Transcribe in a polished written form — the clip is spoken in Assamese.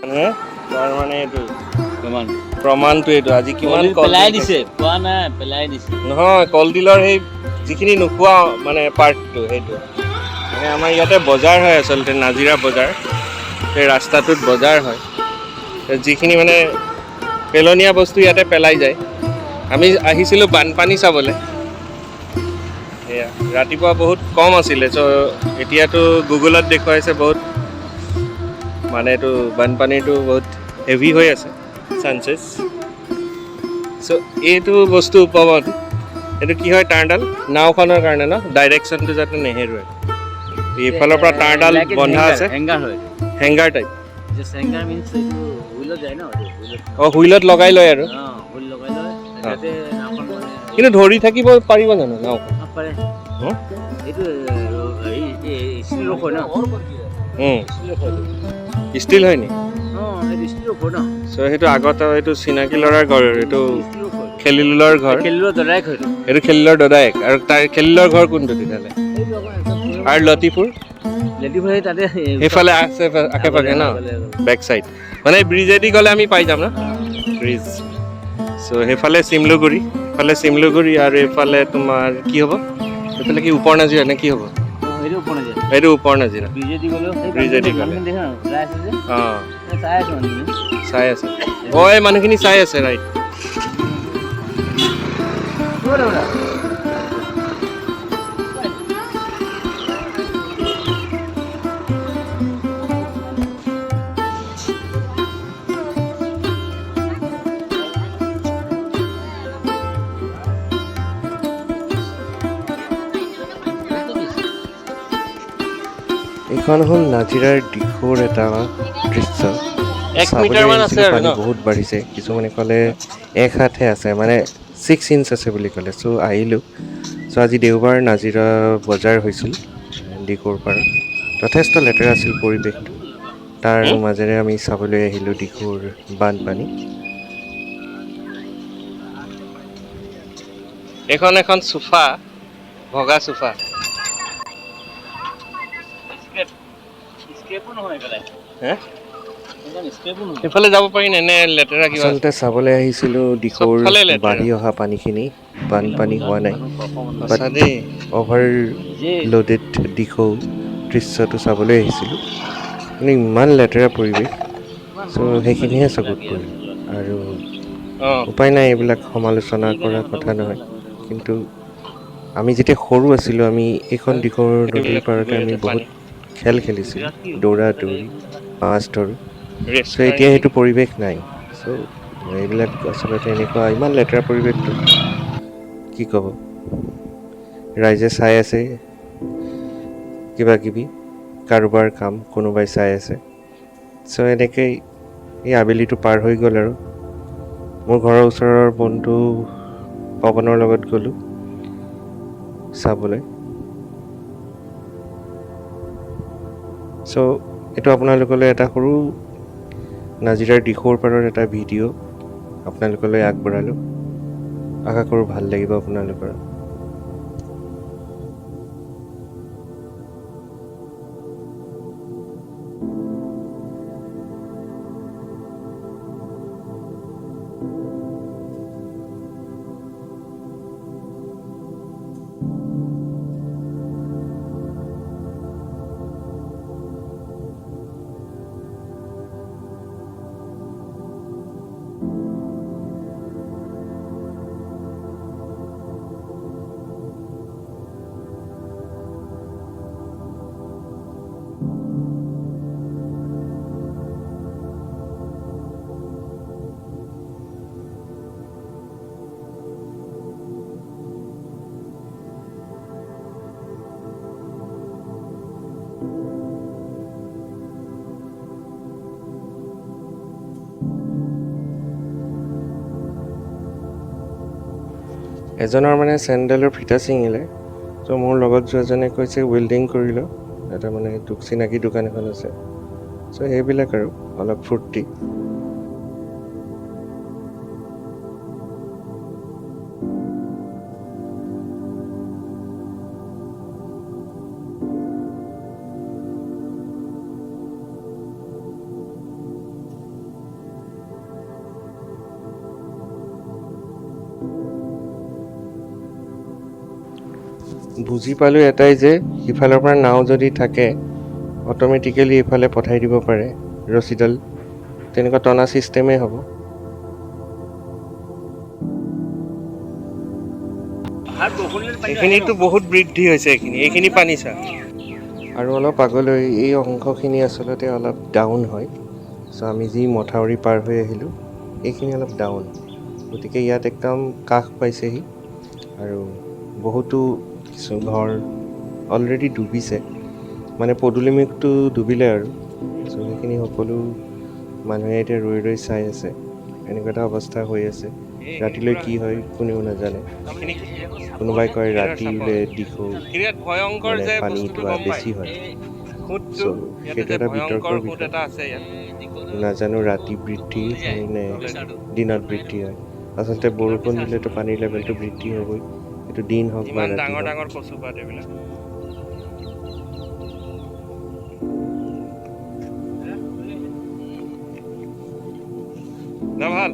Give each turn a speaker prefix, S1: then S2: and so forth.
S1: তাৰ মানে এইটো প্ৰমাণটো এইটো আজি কিমান
S2: পেলাই দিছে খোৱা নাই পেলাই দিছে
S1: নহয় কলডিলৰ সেই যিখিনি নোখোৱা মানে পাৰ্টটো সেইটো মানে আমাৰ ইয়াতে বজাৰ হয় আচলতে নাজিৰা বজাৰ সেই ৰাস্তাটোত বজাৰ হয় যিখিনি মানে পেলনীয়া বস্তু ইয়াতে পেলাই যায় আমি আহিছিলোঁ বানপানী চাবলৈ সেয়া ৰাতিপুৱা বহুত কম আছিলে চ' এতিয়াতো গুগলত দেখুৱাইছে বহুত মানে এইটো বানপানীটো বহুত হেভি হৈ আছে চান্সেছ চ' এইটো বস্তু উপমত এইটো কি হয় তাঁৰডাল নাওখনৰ কাৰণে ন ডাইৰেকশ্যনটো যাতে নেহেৰুৱায় এইফালৰ পৰা তাঁৰডাল বন্ধা আছে হেংগাৰ টাইপ অঁ হুইলত লগাই লয় আৰু কিন্তু ধৰি থাকিব পাৰিব জানো নাওখন ষ্টিল হয় নি চ' সেইটো আগতে এইটো চিনাকি ল'ৰাৰ ঘৰ এইটো খেলিলৰ ঘৰ এইটো খেলিলৰ দদায়েক আৰু তাৰ খেলিলৰ ঘৰ কোনটো তেতিয়াহ'লে আৰু লতিফুৰ সেইফালে আছে আশে পাশে ন বেক চাইড মানে ব্ৰিজেদি গ'লে আমি পাই যাম ন ব্ৰিজ চ' সেইফালে চিমলুগুৰি আৰু এইফালে তোমাৰ কি হ'ব এইফালে কি ওপৰ নাজিৰা নে কি হ'ব এইটো ওপৰ নাজিৰা ব্ৰিজেদি গ'লে অঁ চাই আছে অঁ এই মানুহখিনি চাই আছে ৰাইট এইখন হ'ল নাজিৰাৰ দিখৌৰ এটা দৃশ্য চাবলৈ আহিছিলোঁ পানী বহুত বাঢ়িছে কিছুমানে ক'লে 1 হাতহে আছে মানে 6 ইঞ্চ আছে বুলি ক'লে চ' আহিলোঁ চ' আজি দেওবাৰ নাজিৰা বজাৰ হৈছিল দিখৌৰ পাৰত যথেষ্ট লেতেৰা আছিল পৰিৱেশটো তাৰ মাজেৰে আমি চাবলৈ আহিলোঁ দিখৌৰ বানপানী এইখন এখন চোফা ভগা চোফা সেইফালে যাব পাৰি নে লেতেৰা কিবা আচলতে চাবলৈ আহিছিলোঁ দিখৌৰ বাঢ়ি অহা পানীখিনি বানপানী হোৱা নাই অভাৰ লোডেড দিখৌ দৃশ্যটো চাবলৈ আহিছিলোঁ কিন্তু ইমান লেতেৰা পৰিৱেশ চ' সেইখিনিহে চকুত পৰিল আৰু উপায় নাই এইবিলাক সমালোচনা কৰা কথা নহয় কিন্তু আমি যেতিয়া সৰু আছিলোঁ আমি এইখন দিখৌৰ নদীৰ পাৰতে আমি বহুত খেল খেলিছিলোঁ দৌৰা দৌৰি মাছ ধৰোঁ চ' এতিয়া সেইটো পৰিৱেশ নাই চ' এইবিলাক আচলতে এনেকুৱা ইমান লেতেৰা পৰিৱেশটো কি ক'ব ৰাইজে চাই আছে কিবা কিবি কাৰোবাৰ কাম কোনোবাই চাই আছে চ' এনেকেই এই আবেলিটো পাৰ হৈ গ'ল আৰু মোৰ ঘৰৰ ওচৰৰ বন্ধু পৱনৰ লগত গ'লোঁ চাবলৈ চ' এইটো আপোনালোকলৈ এটা সৰু নাজিৰাৰ দিখৌৰ পাৰৰ এটা ভিডিঅ' আপোনালোকলৈ আগবঢ়ালোঁ আশা কৰোঁ ভাল লাগিব আপোনালোকৰ এজনৰ মানে চেণ্ডেলৰ ফিটা ছিঙিলে ত' মোৰ লগত যোৱাজনে কৈছে ৱেল্ডিং কৰি ল এটা মানে চিনাকি দোকান এখন আছে চ' সেইবিলাক আৰু অলপ ফূৰ্তি বুজি পালোঁ এটাই যে ইফালৰ পৰা নাও যদি থাকে অট'মেটিকেলি ইফালে পঠাই দিব পাৰে ৰছীডাল, তেনেকুৱা টনা ছিষ্টেমেই হ'ব। এইখিনিতো বহুত বৃদ্ধি হৈছে, এইখিনি পানী চা। আৰু অলপ আগলৈ এই অংশখিনি আচলতে অলপ ডাউন হয়। চ' আমি যি মথাউৰি পাৰ হৈ আহিলোঁ এইখিনি অলপ ডাউন, গতিকে ইয়াত একদম কাষ পাইছেহি আৰু বহুতো কিছু ঘৰ অলৰেডি ডুবিছে, মানে পদূলিমুখটো ডুবিলে আৰু। চ' সেইখিনি সকলো মানুহে এতিয়া ৰৈ ৰৈ চাই আছে, এনেকুৱা এটা অৱস্থা হৈ আছে। ৰাতিলৈ কি হয় কোনেও নাজানে। কোনোবাই কয় ৰাতি বোলে দিখৌ মানে পানীটো বেছি হয়। চ' সেইটো এটা বিতৰ্কৰ বিষয়। নাজানো ৰাতি বৃদ্ধি হয় নে দিনত বৃদ্ধি হয়। আচলতে বৰষুণ দিলেতো পানীৰ লেভেলটো বৃদ্ধি হ'বই, সেইটো দিন হওক বা ৰাতি হওক। ভাল